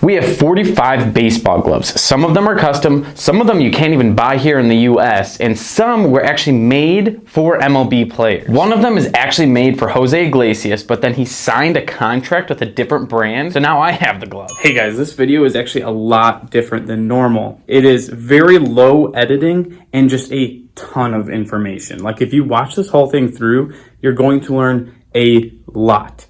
We have 45 baseball gloves. Some of them are custom, some of them you can't even buy here in the US, and some were actually made for MLB players. One of them is actually made for Jose Iglesias, but then he signed a contract with a different brand, so now I have the glove. Hey guys, this video is actually a lot different than normal. It is very low editing and just a ton of information. Like if you watch this whole thing through, you're going to learn a lot.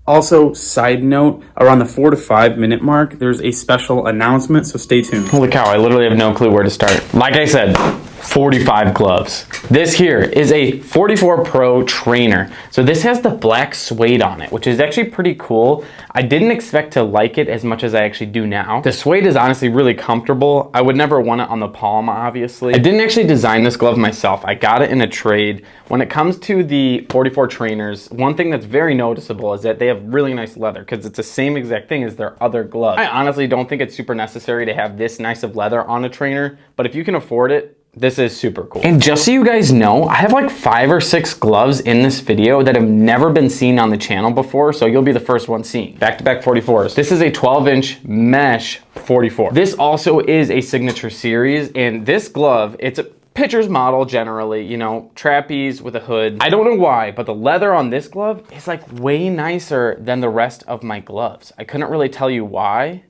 Also, side note, around the 4 to 5 minute mark, there's a special announcement, so stay tuned. Holy cow, I literally have no clue where to start. Like I said, 45 gloves. This here is a 44 Pro trainer. So this has the black suede on it, which is actually pretty cool. I didn't expect to like it as much as I actually do now. The suede is honestly really comfortable. I would never want it on the palm, obviously. I didn't actually design this glove myself. I got it in a trade. When it comes to the 44 trainers, one thing that's very noticeable is that they have really nice leather because it's the same exact thing as their other gloves. I honestly don't think it's super necessary to have this nice of leather on a trainer, but if you can afford it, this is super cool. And just so you guys know, I have like 5 or 6 gloves in this video that have never been seen on the channel before, so you'll be the first one seeing. Back-to-back 44s. This is a 12-inch mesh 44. This also is a signature series, and this glove, it's a pitcher's model generally, you know, trapeze with a hood. I don't know why, but the leather on this glove is like way nicer than the rest of my gloves. I couldn't really tell you why,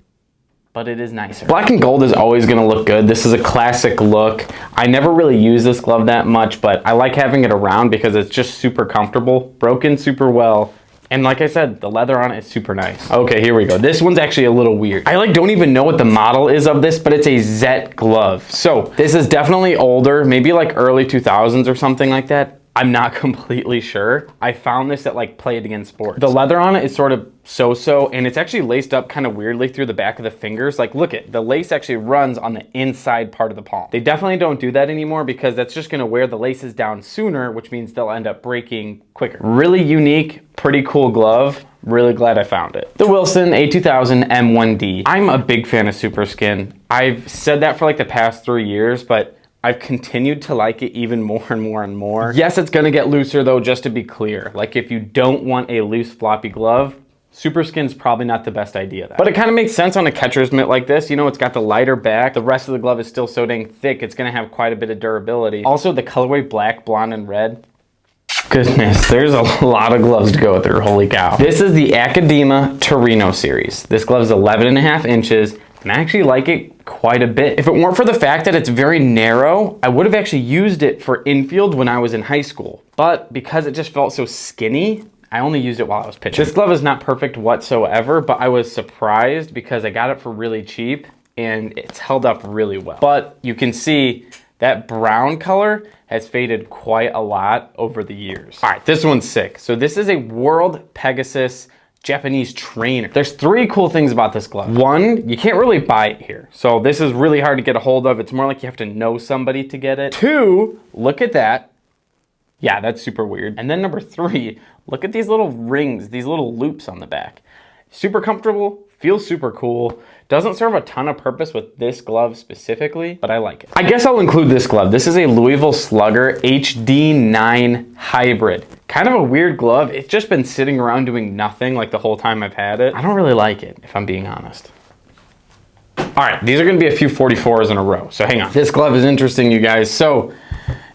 but it is nicer. Black and gold is always gonna look good. This is a classic look. I never really use this glove that much, but I like having it around because it's just super comfortable, broken super well. And like I said, the leather on it is super nice. Okay, here we go. This one's actually a little weird. I don't even know what the model is of this, but it's a Zet glove. So this is definitely older, maybe like early 2000s or something like that. I'm not completely sure. I found this at like Play It Again Sports. The leather on it is sort of so-so, and it's actually laced up kind of weirdly through the back of the fingers. Like look at, the lace actually runs on the inside part of the palm. They definitely don't do that anymore because that's just gonna wear the laces down sooner, which means they'll end up breaking quicker. Really unique, pretty cool glove. Really glad I found it. The Wilson A2000 M1D. I'm a big fan of Super Skin. I've said that for like the past 3 years, but I've continued to like it even more and more and more. Yes, it's gonna get looser though, just to be clear. Like if you don't want a loose floppy glove, Super Skin's probably not the best idea. But it kind of makes sense on a catcher's mitt like this. You know, it's got the lighter back. The rest of the glove is still so dang thick, it's gonna have quite a bit of durability. Also, the colorway black, blonde, and red. Goodness, there's a lot of gloves to go through, holy cow. This is the Academa Torino series. This glove is 11.5 inches, and I actually like it quite a bit. If it weren't for the fact that it's very narrow, I would have actually used it for infield when I was in high school. But because it just felt so skinny, I only used it while I was pitching. This glove is not perfect whatsoever, but I was surprised because I got it for really cheap and it's held up really well. But you can see that brown color has faded quite a lot over the years. All right, this one's sick. So this is a World Pegasus Japanese trainer. There's 3 cool things about this glove. 1, you can't really buy it here. So this is really hard to get a hold of. It's more like you have to know somebody to get it. 2, look at that. Yeah, that's super weird. And then number 3, look at these little rings, these little loops on the back. Super comfortable, feels super cool. Doesn't serve a ton of purpose with this glove specifically, but I like it. I guess I'll include this glove. This is a Louisville Slugger HD9 Hybrid. Kind of a weird glove. It's just been sitting around doing nothing like the whole time I've had it. I don't really like it, if I'm being honest. All right, these are gonna be a few 44s in a row, so hang on. This glove is interesting, you guys. So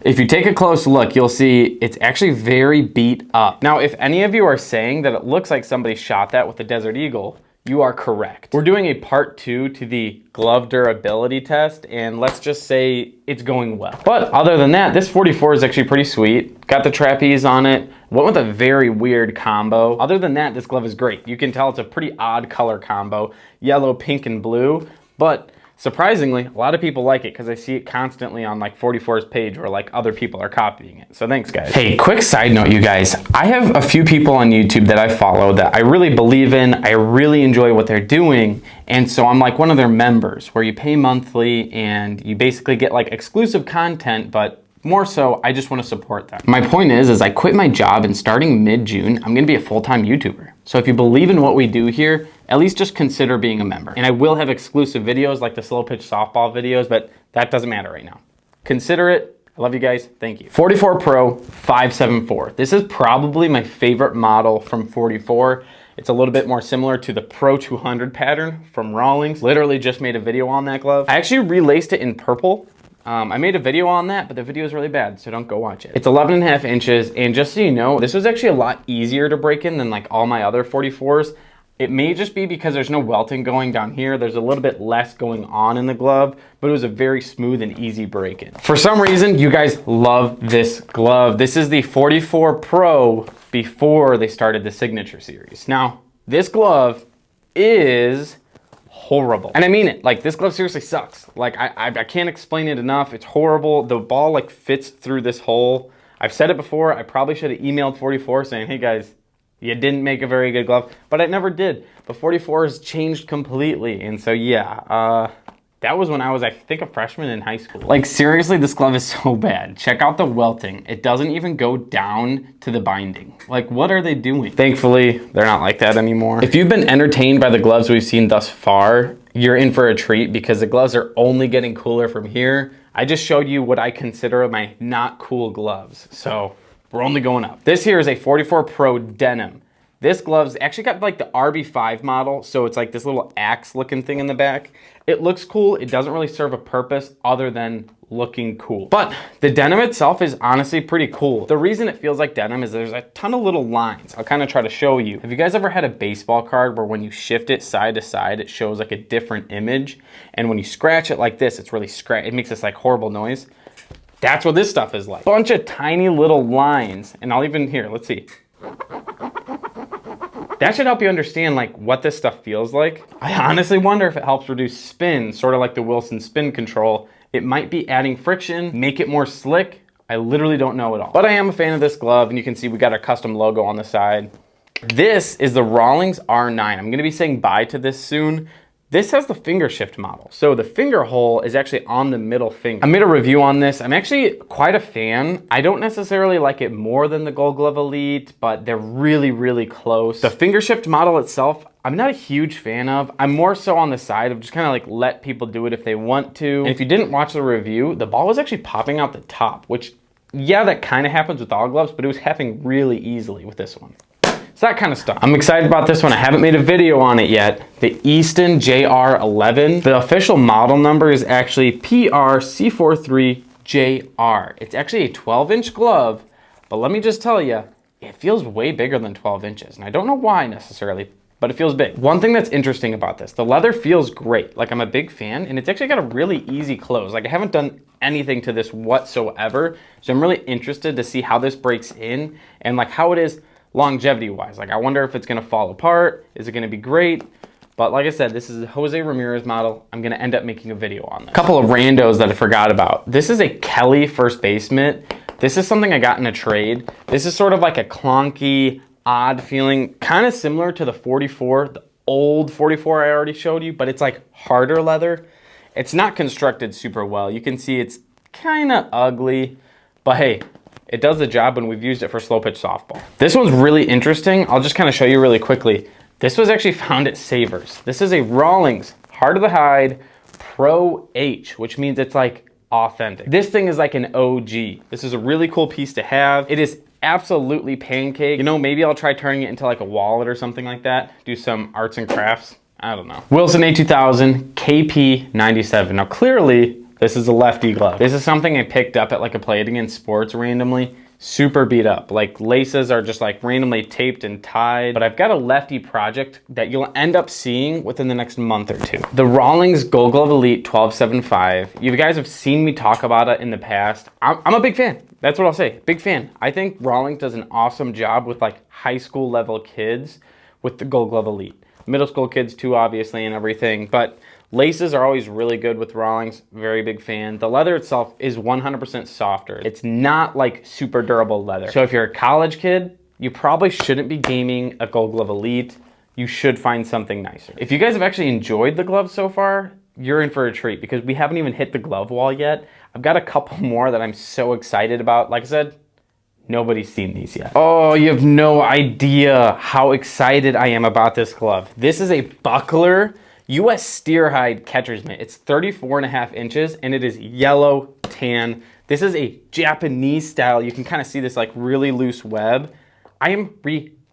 if you take a close look, you'll see it's actually very beat up. Now, if any of you are saying that it looks like somebody shot that with a Desert Eagle, you are correct. We're doing a part 2 to the glove durability test, and let's just say it's going well. But other than that, this 44 is actually pretty sweet. Got the trapeze on it. Went with a very weird combo. Other than that, this glove is great. You can tell it's a pretty odd color combo. Yellow, pink, and blue. But surprisingly, a lot of people like it because I see it constantly on like 44's page where like other people are copying it. So thanks, guys. Hey, quick side note, you guys. I have a few people on YouTube that I follow that I really believe in. I really enjoy what they're doing. And so I'm like one of their members where you pay monthly and you basically get like exclusive content, but more so, I just want to support them. My point is I quit my job and starting mid-June, I'm going to be a full-time YouTuber. So if you believe in what we do here, at least just consider being a member. And I will have exclusive videos like the slow pitch softball videos, but that doesn't matter right now. Consider it. I love you guys. Thank you. 44 Pro 574. This is probably my favorite model from 44. It's a little bit more similar to the Pro 200 pattern from Rawlings. Literally just made a video on that glove. I actually relaced it in purple. I made a video on that, but the video is really bad, so don't go watch it. It's 11.5 inches, and just so you know, this was actually a lot easier to break in than like all my other 44s. It may just be because there's no welting going down here. There's a little bit less going on in the glove, but it was a very smooth and easy break-in. For some reason, you guys love this glove. This is the 44 Pro before they started the Signature series. Now, this glove is horrible. And I mean it, like this glove seriously sucks. Like I can't explain it enough. It's horrible. The ball like fits through this hole. I've said it before. I probably should have emailed 44 saying, hey guys, you didn't make a very good glove, but I never did. But 44 has changed completely. And so yeah, that was when I was, I think, a freshman in high school. Like seriously, this glove is so bad. Check out the welting. It doesn't even go down to the binding. Like what are they doing? Thankfully, they're not like that anymore. If you've been entertained by the gloves we've seen thus far, you're in for a treat because the gloves are only getting cooler from here. I just showed you what I consider my not cool gloves. So we're only going up. This here is a 44 Pro denim. This glove's actually got like the RB5 model, so it's like this little axe looking thing in the back. It looks cool. It doesn't really serve a purpose other than looking cool. But the denim itself is honestly pretty cool. The reason it feels like denim is there's a ton of little lines. I'll kind of try to show you. Have you guys ever had a baseball card where when you shift it side to side, it shows like a different image? And when you scratch it like this, it's really it makes this like horrible noise. That's what this stuff is like. Bunch of tiny little lines. And I'll even, here, let's see. That should help you understand like what this stuff feels like. I honestly wonder if it helps reduce spin, sort of like the Wilson spin control. It might be adding friction, make it more slick. I literally don't know at all. But I am a fan of this glove, and you can see we got our custom logo on the side. This is the Rawlings R9. I'm gonna be saying bye to this soon. This has the finger shift model. So the finger hole is actually on the middle finger. I made a review on this. I'm actually quite a fan. I don't necessarily like it more than the Gold Glove Elite, but they're really, really close. The finger shift model itself, I'm not a huge fan of. I'm more so on the side of just kind of like let people do it if they want to. And if you didn't watch the review, the ball was actually popping out the top, which yeah, that kind of happens with all gloves, but it was happening really easily with this one. So that kind of stuff. I'm excited about this one. I haven't made a video on it yet. The Easton JR11. The official model number is actually PRC43JR. It's actually a 12-inch glove, but let me just tell you, it feels way bigger than 12 inches. And I don't know why necessarily, but it feels big. One thing that's interesting about this, the leather feels great. Like I'm a big fan, and it's actually got a really easy close. Like I haven't done anything to this whatsoever. So I'm really interested to see how this breaks in and like how it is longevity wise. Like I wonder if it's gonna fall apart. Is it gonna be great? But like I said, this is a Jose Ramirez model. I'm gonna end up making a video on this. A couple of randos that I forgot about. This is a Kelly first base mitt. This is something I got in a trade. This is sort of like a clunky, odd feeling, kind of similar to the 44, the old 44 I already showed you, but it's like harder leather. It's not constructed super well. You can see it's kind of ugly, but hey, it does the job when we've used it for slow pitch softball. This one's really interesting. I'll just kind of show you really quickly. This was actually found at Savers. This is a Rawlings Heart of the Hide Pro H, which means it's like authentic. This thing is like an OG. This is a really cool piece to have. It is absolutely pancake. You know, maybe I'll try turning it into like a wallet or something like that. Do some arts and crafts. I don't know. Wilson A2000 KP97. Now clearly, this is a lefty glove. This is something I picked up at like a Play It Again Sports randomly. Super beat up. Like laces are just like randomly taped and tied. But I've got a lefty project that you'll end up seeing within the next month or two. The Rawlings Gold Glove Elite 1275. You guys have seen me talk about it in the past. I'm a big fan. That's what I'll say. Big fan. I think Rawlings does an awesome job with like high school level kids with the Gold Glove Elite. Middle school kids too, obviously, and everything. But laces are always really good with Rawlings. Very big fan. The leather itself is 100% softer. It's not like super durable leather. So if you're a college kid, you probably shouldn't be gaming a Gold Glove Elite. You should find something nicer. If you guys have actually enjoyed the gloves so far, you're in for a treat because we haven't even hit the glove wall yet. I've got a couple more that I'm so excited about. Like I said, nobody's seen these yet. Oh, you have no idea how excited I am about this glove. This is a Buckler US Steer Hide catcher's mitt. It's 34.5 inches and it is yellow tan. This is a Japanese style. You can kind of see this like really loose web. I am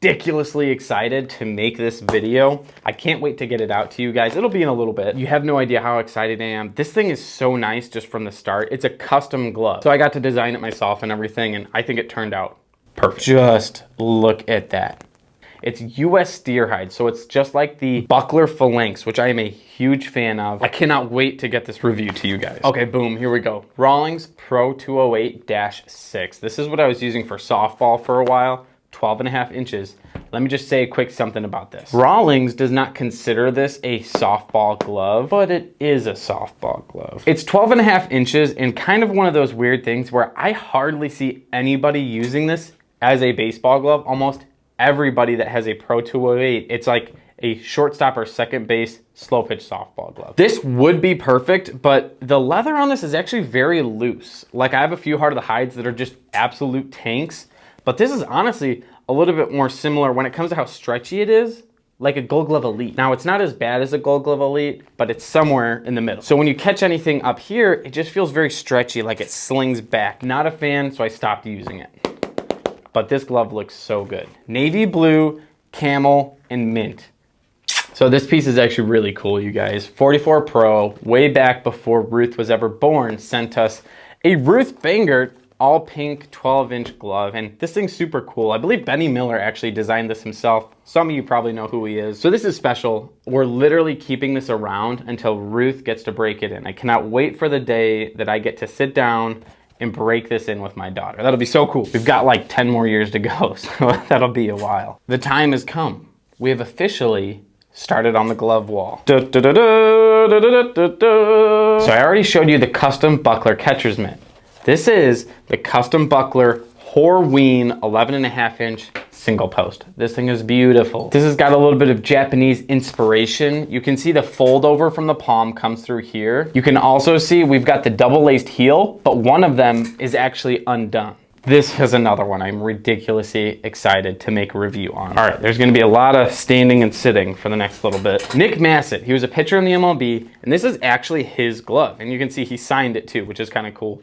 ridiculously excited to make this video. I can't wait to get it out to you guys. It'll be in a little bit. You have no idea how excited I am. This thing is so nice just from the start. It's a custom glove. So I got to design it myself and everything, and I think it turned out perfect. Just look at that. It's US steer hide, so it's just like the buckler Phalanx, which I am a huge fan of. I cannot wait to get this review to you guys. Okay, boom, here we go. Rawlings Pro 208-6. This is what I was using for softball for a while, 12.5 inches. Let me just say a quick something about this. Rawlings does not consider this a softball glove, but it is a softball glove. It's 12.5 inches and kind of one of those weird things where I hardly see anybody using this as a baseball glove. Almost everybody that has a Pro 208, it's like a shortstop or second base slow pitch softball glove. This would be perfect, but the leather on this is actually very loose. Like I have a few Heart of the Hides that are just absolute tanks, but this is honestly a little bit more similar when it comes to how stretchy it is, like a Gold Glove Elite. Now it's not as bad as a Gold Glove Elite, but it's somewhere in the middle. So when you catch anything up here, it just feels very stretchy, like it slings back. Not a fan, so I stopped using it. But this glove looks so good. Navy blue, camel, and mint. So this piece is actually really cool, you guys. 44 Pro, way back before Ruth was ever born, sent us a Ruth Banger all pink 12-inch glove, and this thing's super cool. I believe Benny Miller actually designed this himself. Some of you probably know who he is. So this is special. We're literally keeping this around until Ruth gets to break it in. I cannot wait for the day that I get to sit down and break this in with my daughter. That'll be so cool. We've got like 10 more years to go, so that'll be a while. The time has come. We have officially started on the glove wall. So I already showed you the custom buckler catcher's mitt. This is the custom buckler Hweb 11.5 inch single post. This thing is beautiful. This has got a little bit of Japanese inspiration. You can see the fold over from the palm comes through here. You can also see we've got the double laced heel, but one of them is actually undone. This is another one I'm ridiculously excited to make a review on. All right, there's gonna be a lot of standing and sitting for the next little bit. Nick Masset, he was a pitcher in the MLB, and this is actually his glove. And you can see he signed it too, which is kind of cool.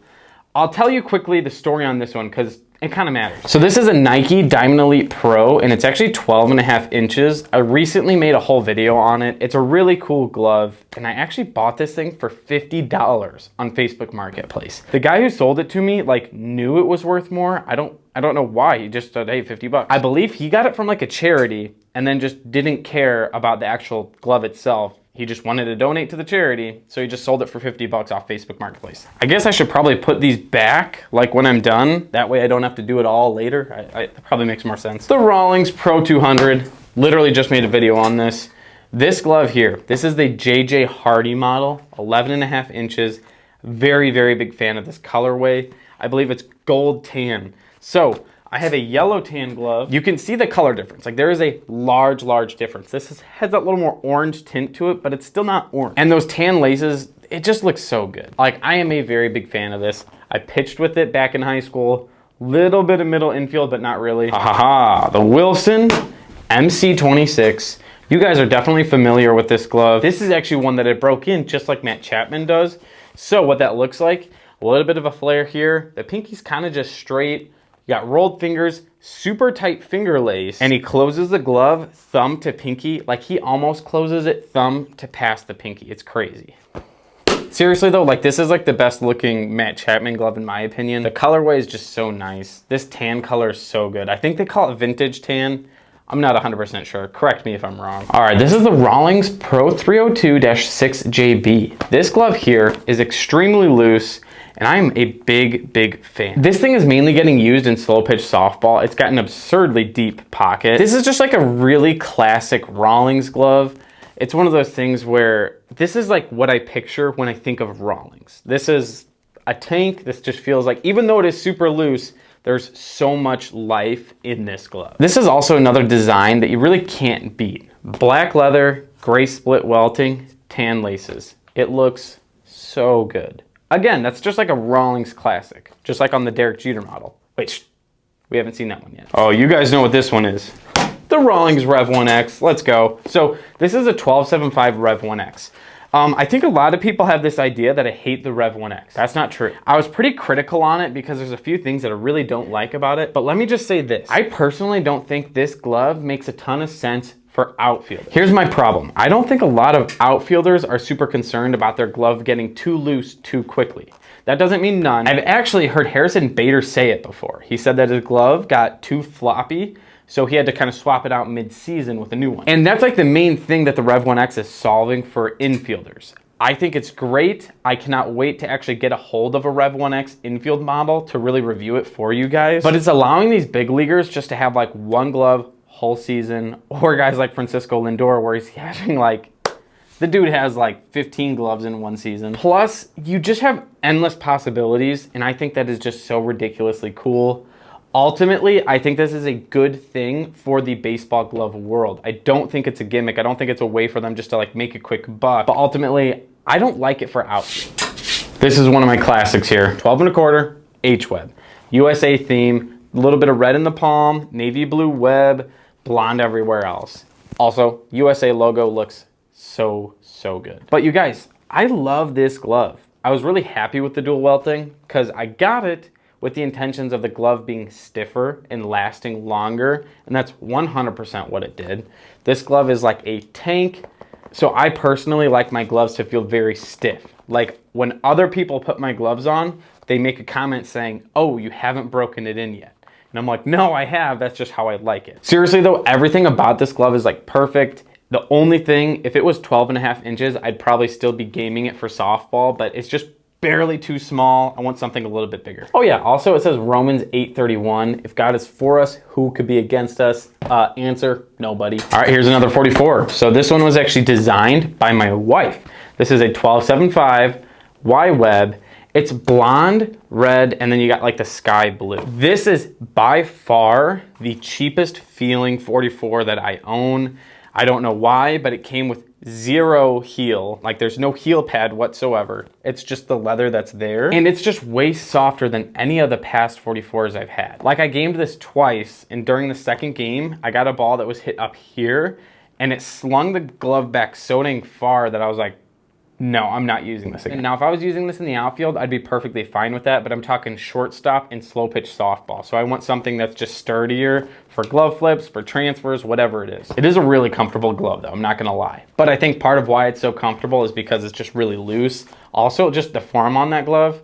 I'll tell you quickly the story on this one because it kind of matters. So this is a Nike Diamond Elite Pro, and it's actually 12.5 inches. I recently made a whole video on it. It's a really cool glove, and I actually bought this thing for $50 on Facebook Marketplace. The guy who sold it to me like knew it was worth more. I don't know why. He just said, hey, $50. I believe he got it from like a charity and then just didn't care about the actual glove itself. He just wanted to donate to the charity, so he just sold it for $50 off Facebook Marketplace. I guess I should probably put these back, like when I'm done. That way I don't have to do it all later. It probably makes more sense. The Rawlings Pro 200, literally just made a video on this. This glove here, this is the JJ Hardy model, 11.5 inches. Very, very big fan of this colorway. I believe it's gold tan. So I have a yellow tan glove. You can see the color difference. Like there is a large difference. This has that little more orange tint to it, but it's still not orange. And those tan laces, it just looks so good. Like I am a very big fan of this. I pitched with it back in high school. Little bit of middle infield, but not really. The Wilson MC26. You guys are definitely familiar with this glove. This is actually one that I broke in just like Matt Chapman does. So what that looks like, a little bit of a flare here. The pinky's kind of just straight. You got rolled fingers, super tight finger lace, and he closes the glove thumb to pinky, like he almost closes it thumb to past the pinky. It's crazy. Seriously though, like this is like the best looking Matt Chapman glove in my opinion. The colorway is just so nice. This tan color is so good. I think they call it vintage tan. I'm not 100% sure. Correct me if I'm wrong. All right, this is the Rawlings Pro 302-6JB. This glove here is extremely loose, and I'm a big fan. This thing is mainly getting used in slow pitch softball. It's got an absurdly deep pocket. This is just like a really classic Rawlings glove. It's one of those things where this is like what I picture when I think of Rawlings. This is a tank. This just feels like, even though it is super loose, there's so much life in this glove. This is also another design that you really can't beat. Black leather, gray split welting, tan laces. It looks so good. Again, that's just like a Rawlings classic, just like on the Derek Jeter model. Wait, we haven't seen that one yet. Oh, you guys know what this one is. The Rawlings Rev1X, let's go. So this is a 1275 Rev1X. I think a lot of people have this idea that I hate the Rev1X. That's not true. I was pretty critical on it because there's a few things that I really don't like about it. But let me just say this. I personally don't think this glove makes a ton of sense for outfielders. Here's my problem. I don't think a lot of outfielders are super concerned about their glove getting too loose too quickly. That doesn't mean none. I've actually heard Harrison Bader say it before. He said that his glove got too floppy, so he had to kind of swap it out mid-season with a new one. And that's like the main thing that the Rev1X is solving for infielders. I think it's great. I cannot wait to actually get a hold of a Rev1X infield model to really review it for you guys. But it's allowing these big leaguers just to have like one glove whole season, or guys like Francisco Lindor where he's having like, the dude has like 15 gloves in one season. Plus, you just have endless possibilities, and I think that is just so ridiculously cool. Ultimately, I think this is a good thing for the baseball glove world. I don't think it's a gimmick. I don't think it's a way for them just to like make a quick buck. But ultimately, I don't like it for outfield. This is one of my classics here. 12 1/4 Hweb. USA theme, a little bit of red in the palm, navy blue web, blonde everywhere else. Also, USA logo looks so good. But you guys, I love this glove. I was really happy with the dual welting because I got it with the intentions of the glove being stiffer and lasting longer, and that's 100% what it did. This glove is like a tank, so I personally like my gloves to feel very stiff. Like when other people put my gloves on, they make a comment saying, "Oh, you haven't broken it in yet." And I'm like, no, I have, that's just how I like it. Seriously though, everything about this glove is like perfect. The only thing, if it was 12 1/2 inches, I'd probably still be gaming it for softball, but it's just barely too small. I want something a little bit bigger. Oh yeah, also it says Romans 8:31. If God is for us, who could be against us? Answer, nobody. All right, here's another 44. So this one was actually designed by my wife. This is a 1275 Hweb. It's blonde, red, and then you got like the sky blue. This is by far the cheapest feeling 44 that I own. I don't know why, but it came with zero heel. Like there's no heel pad whatsoever. It's just the leather that's there. And it's just way softer than any of the past 44s I've had. Like I gamed this twice, and during the second game, I got a ball that was hit up here, and it slung the glove back so dang far that I was like, no, I'm not using this again. Now, if I was using this in the outfield, I'd be perfectly fine with that, but I'm talking shortstop and slow pitch softball. So I want something that's just sturdier for glove flips, for transfers, whatever it is. It is a really comfortable glove though, I'm not gonna lie. But I think part of why it's so comfortable is because it's just really loose. Also, just the form on that glove,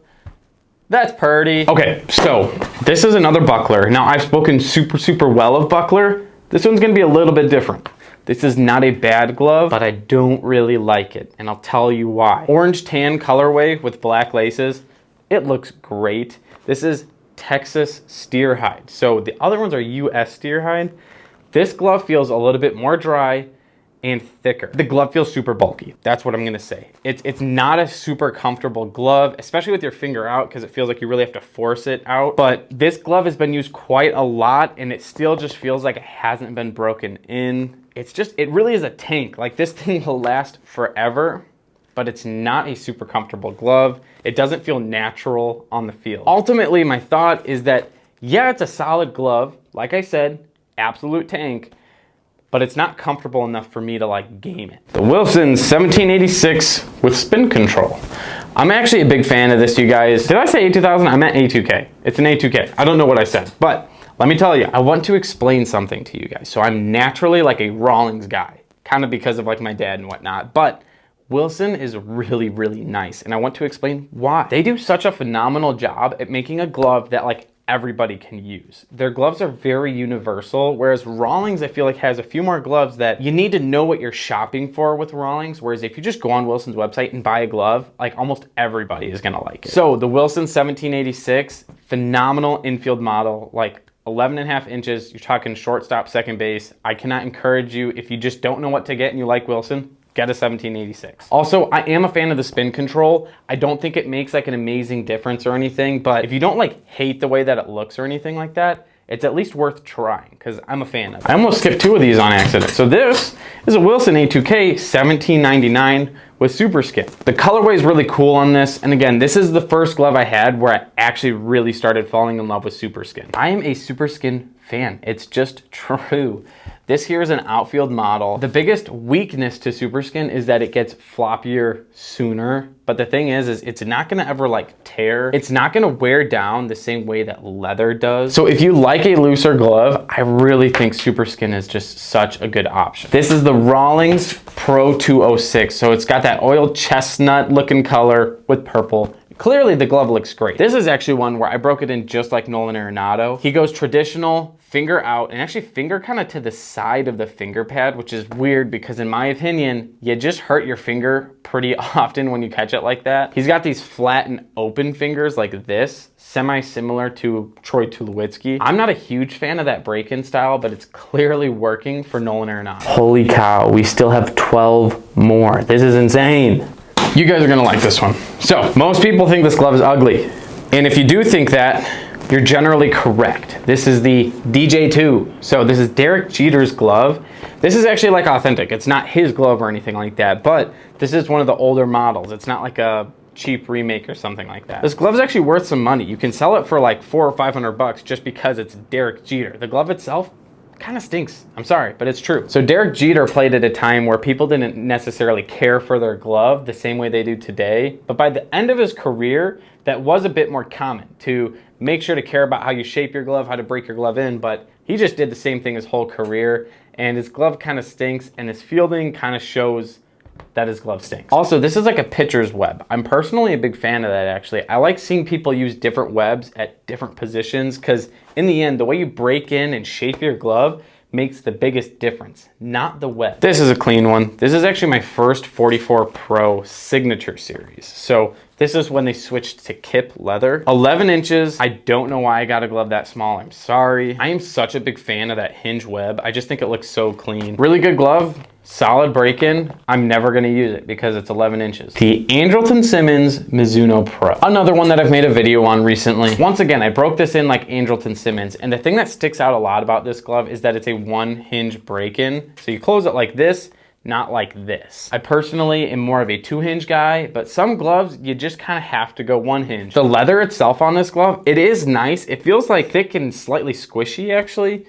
that's pretty. Okay, so this is another buckler. Now, I've spoken super well of buckler. This one's gonna be a little bit different. This is not a bad glove, but I don't really like it, and I'll tell you why. Orange tan colorway with black laces, it looks great. This is Texas steer hide. So the other ones are US steer hide. This glove feels a little bit more dry and thicker. The glove feels super bulky. That's what I'm gonna say. It's not a super comfortable glove, especially with your finger out, because it feels like you really have to force it out. But this glove has been used quite a lot, and it still just feels like it hasn't been broken in. It really is a tank. Like this thing will last forever, but it's not a super comfortable glove. It doesn't feel natural on the field. Ultimately, my thought is that, yeah, it's a solid glove. Like I said, absolute tank, but it's not comfortable enough for me to like game it. The Wilson 1786 with spin control. I'm actually a big fan of this, you guys. Did I say A2000? I meant A2K. It's an A2K. I don't know what I said, but let me tell you, I want to explain something to you guys. So I'm naturally like a Rawlings guy, kind of because of like my dad and whatnot, but Wilson is really nice, and I want to explain why. They do such a phenomenal job at making a glove that like everybody can use. Their gloves are very universal, whereas Rawlings I feel like has a few more gloves that you need to know what you're shopping for with Rawlings, whereas if you just go on Wilson's website and buy a glove, like almost everybody is gonna like it. So the Wilson 1786, phenomenal infield model, like 11.5 inches, you're talking shortstop, second base. I cannot encourage you, if you just don't know what to get and you like Wilson, get a 1786. Also, I am a fan of the spin control. I don't think it makes like an amazing difference or anything, but if you don't like hate the way that it looks or anything like that, it's at least worth trying because I'm a fan of it. I almost skipped two of these on accident. So this is a Wilson A2K 1799 with Super Skin. The colorway is really cool on this. And again, this is the first glove I had where I actually really started falling in love with Super Skin. I am a Super Skin fan. It's just true. This here is an outfield model. The biggest weakness to Super Skin is that it gets floppier sooner. But the thing is it's not gonna ever like tear. It's not gonna wear down the same way that leather does. So if you like a looser glove, I really think Super Skin is just such a good option. This is the Rawlings Pro 206. So it's got that oil chestnut looking color with purple. Clearly the glove looks great. This is actually one where I broke it in just like Nolan Arenado. He goes traditional, finger out, and actually finger kind of to the side of the finger pad, which is weird because in my opinion, you just hurt your finger pretty often when you catch it like that. He's got these flat and open fingers like this, semi-similar to Troy Tulowitzki. I'm not a huge fan of that break-in style, but it's clearly working for Nolan Arenado. Holy cow, we still have 12 more. This is insane. You guys are gonna like this one. So, most people think this glove is ugly. And if you do think that, you're generally correct. This is the DJ2. So this is Derek Jeter's glove. This is actually like authentic. It's not his glove or anything like that, but this is one of the older models. It's not like a cheap remake or something like that. This glove is actually worth some money. You can sell it for like $400 or $500 just because it's Derek Jeter. The glove itself kind of stinks. I'm sorry, but it's true. So Derek Jeter played at a time where people didn't necessarily care for their glove the same way they do today. But by the end of his career, that was a bit more common to make sure to care about how you shape your glove, how to break your glove in. But he just did the same thing his whole career. And his glove kind of stinks and his fielding kind of shows that his glove stinks. Also, this is like a pitcher's web. I'm personally a big fan of that actually. I like seeing people use different webs at different positions because in the end, the way you break in and shape your glove makes the biggest difference, not the web. This is a clean one. This is actually my first 44 Pro Signature series. So this is when they switched to kip leather. 11 inches. I don't know why I got a glove that small. I'm sorry. I am such a big fan of that hinge web. I just think it looks so clean. Really good glove. Solid break-in. I'm never gonna use it because it's 11 inches. The Simmons Mizuno Pro. Another one that I've made a video on recently. Once again, I broke this in like Simmons, and the thing that sticks out a lot about this glove is that it's a one hinge break-in. So you close it like this, not like this. I personally am more of a two hinge guy, but some gloves, you just kind of have to go one hinge. The leather itself on this glove, it is nice. It feels like thick and slightly squishy actually.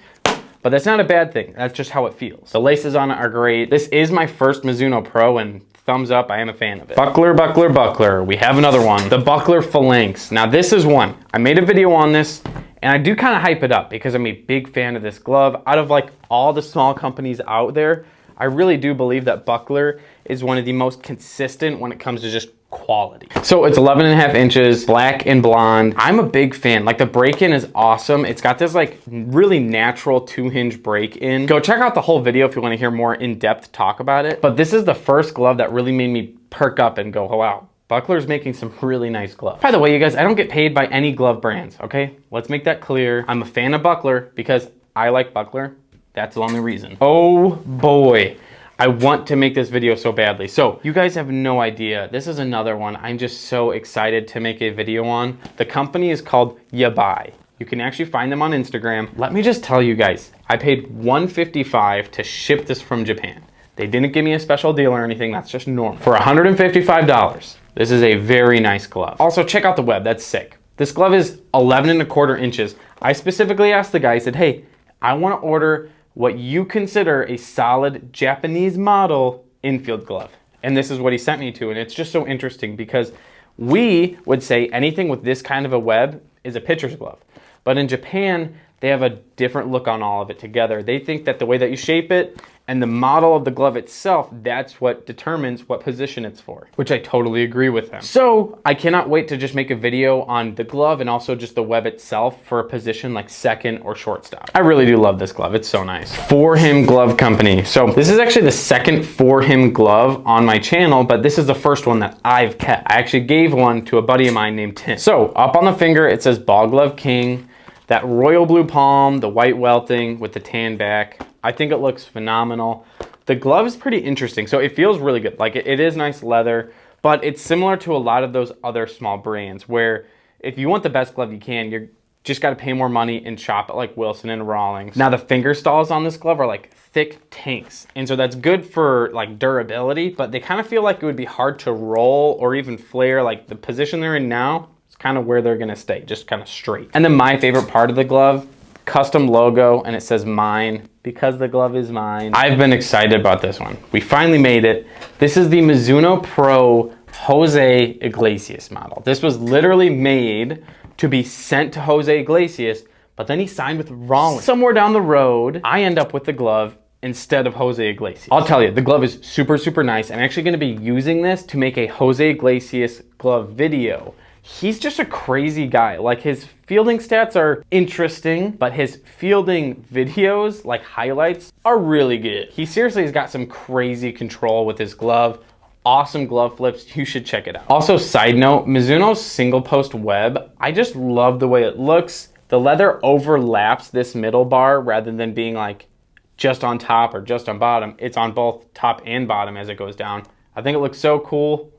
But that's not a bad thing. That's just how it feels. The laces on it are great. This is my first Mizuno Pro and thumbs up, I am a fan of it. Buckler, buckler, buckler. We have another one. The Buckler Phalanx. Now this is one. I made a video on this and I do kind of hype it up because I'm a big fan of this glove. Out of like all the small companies out there, I really do believe that Buckler is one of the most consistent when it comes to just quality. So it's 11.5 inches, black and blonde. I'm a big fan. Like the break-in is awesome. It's got this like really natural two hinge break-in. Go check out the whole video if you want to hear more in-depth talk about it. But this is the first glove that really made me perk up and go, oh wow, Buckler's making some really nice gloves. By the way, you guys, I don't get paid by any glove brands, okay? Let's make that clear. I'm a fan of Buckler because I like Buckler. That's the only reason. Oh boy. I want to make this video so badly. So you guys have no idea. This is another one I'm just so excited to make a video on. The company is called Yabai. You can actually find them on Instagram. Let me just tell you guys, I paid $155 to ship this from Japan. They didn't give me a special deal or anything. That's just normal. For $155, this is a very nice glove. Also check out the web, that's sick. This glove is 11.25 inches. I specifically asked the guy, I said, hey, I want to order what you consider a solid Japanese model infield glove. And this is what he sent me to. And it's just so interesting because we would say anything with this kind of a web is a pitcher's glove. But in Japan, they have a different look on all of it together. They think that the way that you shape it and the model of the glove itself, that's what determines what position it's for, which I totally agree with them. So I cannot wait to just make a video on the glove and also just the web itself for a position like second or shortstop. I really do love this glove. It's so nice. For Him Glove Company. So this is actually the second For Him glove on my channel, but this is the first one that I've kept. I actually gave one to a buddy of mine named Tim. So up on the finger, it says Ball Glove King. That royal blue palm, the white welting with the tan back. I think it looks phenomenal. The glove is pretty interesting. So it feels really good. Like it is nice leather, but it's similar to a lot of those other small brands where if you want the best glove you can, you're just got to pay more money and shop at like Wilson and Rawlings. Now the finger stalls on this glove are like thick tanks. And so that's good for like durability, but they kind of feel like it would be hard to roll or even flare. Like the position they're in now, kind of where they're gonna stay, just kind of straight. And then my favorite part of the glove, custom logo, and it says mine. because the glove is mine. I've been excited about this one. We finally made it. This is the Mizuno Pro Jose Iglesias model. This was literally made to be sent to Jose Iglesias, but then he signed with Rawlings. Somewhere down the road, I end up with the glove instead of Jose Iglesias. I'll tell you, the glove is super, super nice. I'm actually gonna be using this to make a Jose Iglesias glove video. He's just a crazy guy. Like, his fielding stats are interesting, but his fielding videos, like highlights, are really good. He seriously has got some crazy control with his glove. Awesome glove flips, you should check it out. Also, side note, Mizuno's single post web, I just love the way it looks. The leather overlaps this middle bar rather than being like just on top or just on bottom. It's on both top and bottom as it goes down. I think it looks so cool.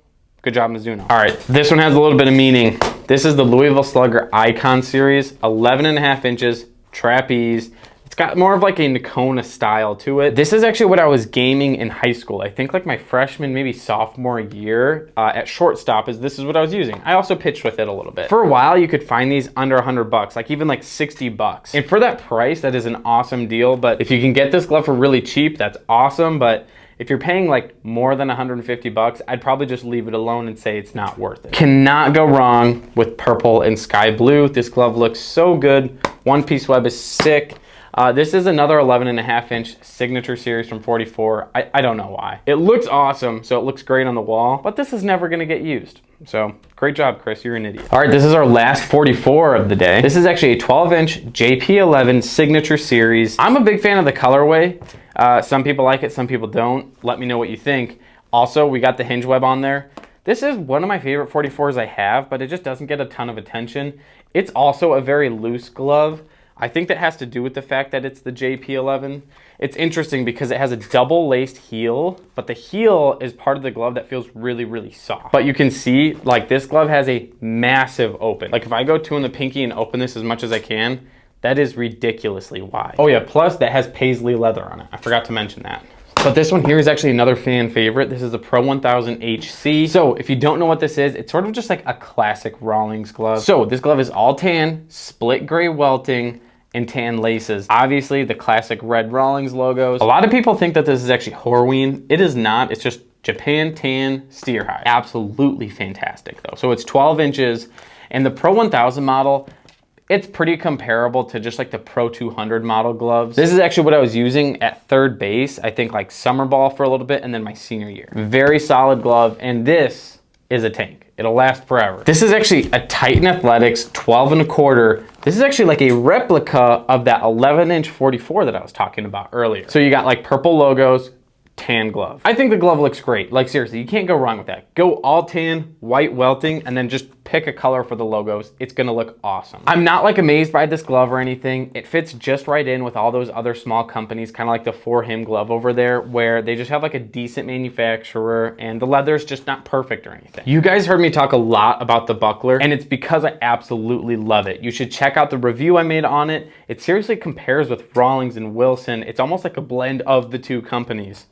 Good job, Mizuno. All right, this one has a little bit of meaning. This is the Louisville Slugger Icon Series, 11.5 inches, trapeze. It's got more of like a Nakona style to it. This is actually what I was gaming in high school. I think like my freshman, maybe sophomore year at shortstop this is what I was using. I also pitched with it a little bit. For a while, you could find these under $100, like even like 60 bucks. And for that price, that is an awesome deal. But if you can get this glove for really cheap, that's awesome. But if you're paying like more than 150 bucks, I'd probably just leave it alone and say it's not worth it. Cannot go wrong with purple and sky blue. This glove looks so good. One piece web is sick. This is another 11.5 inch Signature series from 44. I don't know why. It looks awesome, so it looks great on the wall, but this is never gonna get used. So great job, Chris, you're an idiot. All right, this is our last 44 of the day. This is actually a 12 inch JP11 Signature series. I'm a big fan of the colorway. Some people like it, some people don't. Let me know what you think. Also, we got the hinge web on there. This is one of my favorite 44s I have, but it just doesn't get a ton of attention. It's also a very loose glove. I think that has to do with the fact that it's the JP11. It's interesting because it has a double laced heel, but the heel is part of the glove that feels really, really soft. But you can see, like, this glove has a massive open. Like, if I go two in the pinky and open this as much as I can, that is ridiculously wide. Oh yeah, plus that has paisley leather on it. I forgot to mention that. But this one here is actually another fan favorite. This is the Pro 1000 HC. So if you don't know what this is, it's sort of just like a classic Rawlings glove. So this glove is all tan, split gray welting, and tan laces. Obviously the classic red Rawlings logos. A lot of people think that this is actually Horween. It is not, it's just Japan tan steer hide. Absolutely fantastic though. So it's 12 inches, and the Pro 1000 model, it's pretty comparable to just like the Pro 200 model gloves. This is actually what I was using at third base, I think like summer ball for a little bit, and then my senior year. Very solid glove, and this is a tank. It'll last forever. This is actually a Titan Athletics 12.25. This is actually like a replica of that 11 inch 44 that I was talking about earlier. So you got like purple logos, tan glove. I think the glove looks great. Like seriously, you can't go wrong with that. Go all tan, white welting, and then just pick a color for the logos. It's gonna look awesome. I'm not like amazed by this glove or anything. It fits just right in with all those other small companies, kind of like the For Him glove over there, where they just have like a decent manufacturer and the leather's just not perfect or anything. You guys heard me talk a lot about the buckler, and it's because I absolutely love it. You should check out the review I made on it. It seriously compares with Rawlings and Wilson. It's almost like a blend of the two companies.